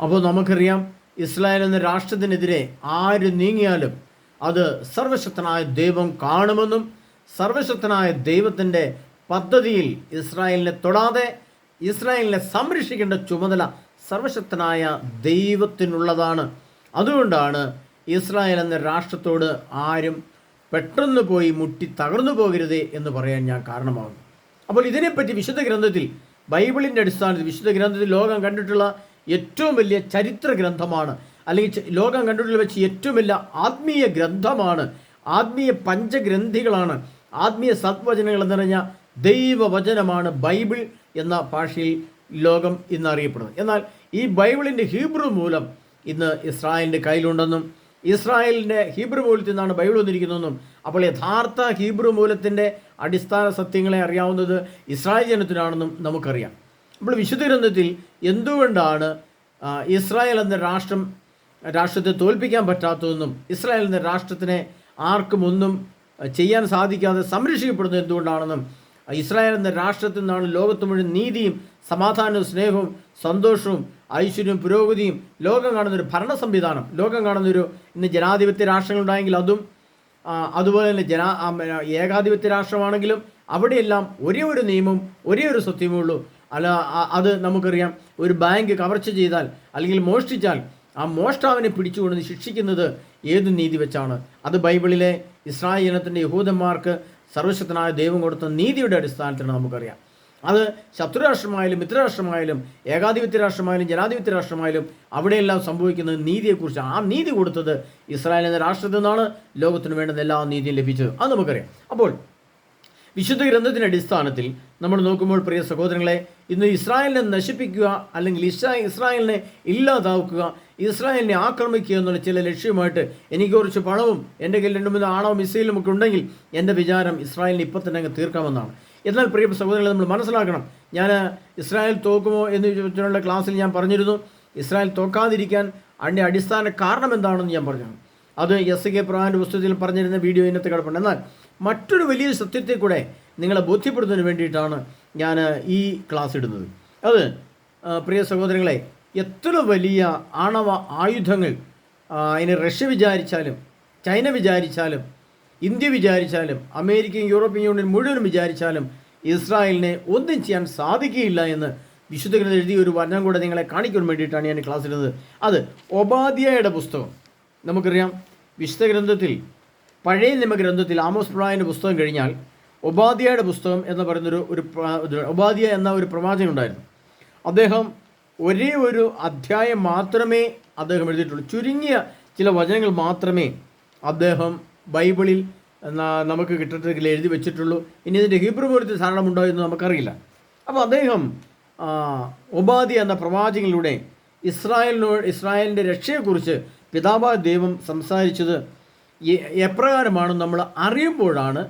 അപ്പോൾ നമുക്കറിയാം, ഇസ്രായേൽ എന്ന രാഷ്ട്രത്തിനെതിരെ ആര് നീങ്ങിയാലും അത് സർവശക്തനായ ദൈവം കാണുമെന്നും സർവശക്തനായ ദൈവത്തിൻ്റെ പദ്ധതിയിൽ ഇസ്രായേലിനെ തൊടാതെ ഇസ്രായേലിനെ സംരക്ഷിക്കേണ്ട ചുമതല സർവശക്തനായ ദൈവത്തിനുള്ളതാണ്. അതുകൊണ്ടാണ് ഇസ്രായേൽ എന്ന രാഷ്ട്രത്തോട് ആരും പെട്ടെന്ന് പോയി മുട്ടി തകർന്നു പോകരുതേ എന്ന് പറയാൻ ഞാൻ കാരണമാകുന്നു. അപ്പോൾ ഇതിനെപ്പറ്റി വിശുദ്ധ ഗ്രന്ഥത്തിൽ, ബൈബിളിൻ്റെ അടിസ്ഥാനത്തിൽ, വിശുദ്ധ ഗ്രന്ഥത്തിൽ ലോകം കണ്ടിട്ടുള്ള ഏറ്റവും വലിയ ചരിത്ര ഗ്രന്ഥമാണ്, അല്ലെങ്കിൽ ലോകം കണ്ടിട്ടുള്ള വെച്ച് ഏറ്റവും വലിയ ആത്മീയ ഗ്രന്ഥമാണ്, ആത്മീയ പഞ്ചഗ്രന്ഥികളാണ്, ആത്മീയ സത്വചനങ്ങൾ എന്ന് പറഞ്ഞാൽ ദൈവവചനമാണ് ബൈബിൾ എന്ന ഭാഷയിൽ ലോകം ഇന്ന് അറിയപ്പെടുന്നത്. എന്നാൽ ഈ ബൈബിളിൻ്റെ ഹീബ്രു മൂലം ഇന്ന് ഇസ്രായേലിൻ്റെ കയ്യിലുണ്ടെന്നും ഇസ്രായേലിൻ്റെ ഹീബ്രു മൂലത്തിൽ നിന്നാണ് ബൈബിൾ വന്നിരിക്കുന്നതെന്നും അപ്പോൾ യഥാർത്ഥ ഹീബ്രു മൂലത്തിൻ്റെ അടിസ്ഥാന സത്യങ്ങളെ അറിയാവുന്നത് ഇസ്രായേൽ ജനത്തിനാണെന്നും നമുക്കറിയാം. അപ്പോൾ വിശുദ്ധ ഗ്രന്ഥത്തിൽ എന്തുകൊണ്ടാണ് ഇസ്രായേൽ എന്ന രാഷ്ട്രത്തെ തോൽപ്പിക്കാൻ പറ്റാത്തതെന്നും ഇസ്രായേൽ എന്ന രാഷ്ട്രത്തിനെ ആർക്കും ഒന്നും ചെയ്യാൻ സാധിക്കാതെ സംരക്ഷിക്കപ്പെടുന്നത് എന്തുകൊണ്ടാണെന്നും ഇസ്രായേൽ എന്ന രാഷ്ട്രത്തിൽ നിന്നാണ് ലോകത്ത് മുഴുവൻ നീതിയും സമാധാനവും സ്നേഹവും സന്തോഷവും ഐശ്വര്യവും പുരോഗതിയും ലോകം കാണുന്നൊരു ഭരണ സംവിധാനം, ലോകം കാണുന്നൊരു ഇന്ന് ജനാധിപത്യ രാഷ്ട്രങ്ങളുണ്ടായെങ്കിൽ അതും അതുപോലെ തന്നെ ഏകാധിപത്യ രാഷ്ട്രമാണെങ്കിലും അവിടെയെല്ലാം ഒരേ ഒരു നിയമവും ഒരേ ഒരു സത്യമേ ഉള്ളൂ. അത് നമുക്കറിയാം, ഒരു ബാങ്ക് കവർച്ച ചെയ്താൽ അല്ലെങ്കിൽ മോഷ്ടിച്ചാൽ ആ മോഷ്ടാവിനെ പിടിച്ചുകൊണ്ട് ശിക്ഷിക്കുന്നത് ഏത് നീതി വെച്ചാണ്? അത് ബൈബിളിലെ ഇസ്രായേൽ ജനത്തിൻ്റെ യഹൂദന്മാർക്ക് സർവശക്തനായ ദൈവം കൊടുത്ത നീതിയുടെ അടിസ്ഥാനത്തിലാണ് നമുക്കറിയാം. അത് ശത്രുരാഷ്ട്രമായാലും മിത്രരാഷ്ട്രമായാലും ഏകാധിപത്യ രാഷ്ട്രമായാലും ജനാധിപത്യ രാഷ്ട്രമായാലും അവിടെയെല്ലാം സംഭവിക്കുന്നത് നീതിയെക്കുറിച്ച്. ആ നീതി കൊടുത്തത് ഇസ്രായേൽ എന്ന രാഷ്ട്രത്തിൽ നിന്നാണ് ലോകത്തിന് വേണ്ടുന്ന എല്ലാ നീതിയും ലഭിച്ചത്. അത് നമുക്കറിയാം. അപ്പോൾ വിശുദ്ധ ഗ്രന്ഥത്തിൻ്റെ അടിസ്ഥാനത്തിൽ നമ്മൾ നോക്കുമ്പോൾ, പ്രിയ സഹോദരങ്ങളെ, ഇന്ന് ഇസ്രായേലിനെ നശിപ്പിക്കുക അല്ലെങ്കിൽ ഇസ്രായേലിനെ ഇല്ലാതാക്കുക, ഇസ്രായേലിനെ ആക്രമിക്കുക എന്നുള്ള ചില ലക്ഷ്യമായിട്ട് എനിക്ക് കുറച്ച് പണവും എൻ്റെ കയ്യിൽ 2-3 ആണവ മിസൈലും ഒക്കെ ഉണ്ടെങ്കിൽ എൻ്റെ വിചാരം ഇസ്രായേലിനെ ഇപ്പം തന്നെ അങ്ങ് തീർക്കാമെന്നാണ്. എന്നാൽ പ്രിയ സഹോദരങ്ങളെ, നമ്മൾ മനസ്സിലാക്കണം, ഞാൻ ഇസ്രായേൽ തോക്കുമോ എന്ന് ചോദിച്ചുള്ള ക്ലാസ്സിൽ ഞാൻ പറഞ്ഞിരുന്നു. ഇസ്രായേൽ തോക്കാതിരിക്കാൻ അതിൻ്റെ അടിസ്ഥാന കാരണം എന്താണെന്ന് ഞാൻ പറഞ്ഞു. അത് എസ്.കെ. പ്രവാന്റെ പുസ്തകത്തിൽ പറഞ്ഞിരുന്ന വീഡിയോ ഇന്നത്തെ കിടപ്പുണ്ട്. എന്നാൽ മറ്റൊരു വലിയ സത്യത്തെ കൂടെ നിങ്ങളെ ബോധ്യപ്പെടുന്നതിന് വേണ്ടിയിട്ടാണ് ഞാൻ ഈ ക്ലാസ് ഇടുന്നത്. അത് പ്രിയ സഹോദരങ്ങളെ, എത്ര വലിയ ആണവ ആയുധങ്ങൾ അതിന് റഷ്യ വിചാരിച്ചാലും ചൈന വിചാരിച്ചാലും ഇന്ത്യ വിചാരിച്ചാലും അമേരിക്കയും യൂറോപ്യൻ യൂണിയൻ മുഴുവനും വിചാരിച്ചാലും ഇസ്രായേലിനെ ഒന്നും ചെയ്യാൻ സാധിക്കുകയില്ല എന്ന് വിശുദ്ധ ഗ്രന്ഥം എഴുതിയ ഒരു വചനം കൂടെ നിങ്ങളെ കാണിക്കാൻ വേണ്ടിയിട്ടാണ് ഞാൻ ക്ലാസ് ഇടുന്നത്. അത് ഒബാദ്യയുടെ പുസ്തകം. നമുക്കറിയാം, വിശുദ്ധ ഗ്രന്ഥത്തിൽ പഴയ നിയമഗ്രന്ഥത്തിൽ ആമോസ് പ്രവാചകന്റെ പുസ്തകം കഴിഞ്ഞാൽ ഒബാദ്യയുടെ പുസ്തകം എന്ന് പറയുന്നൊരു ഒബാദ്യ എന്ന ഒരു പ്രവാചകൻ ഉണ്ടായിരുന്നു. അദ്ദേഹം ഒരേ ഒരു അധ്യായം മാത്രമേ അദ്ദേഹം എഴുതിയിട്ടുള്ളൂ. ചുരുങ്ങിയ ചില വചനങ്ങൾ മാത്രമേ അദ്ദേഹം ബൈബിളിൽ നമുക്ക് കിട്ടത്തിൽ എഴുതി വെച്ചിട്ടുള്ളൂ. ഇനി ഇതിൻ്റെ ഹീബ്രു മൂലത്തിൽ ധാരണമുണ്ടോ എന്ന് നമുക്കറിയില്ല. അപ്പോൾ അദ്ദേഹം ഒബാദ്യ എന്ന പ്രവാചകനിലൂടെ ഇസ്രായേലിൻ്റെ രക്ഷയെക്കുറിച്ച് പിതാവായ ദൈവം സംസാരിച്ചത് എപ്രകാരമാണ് നമ്മൾ അറിയുമ്പോഴാണ്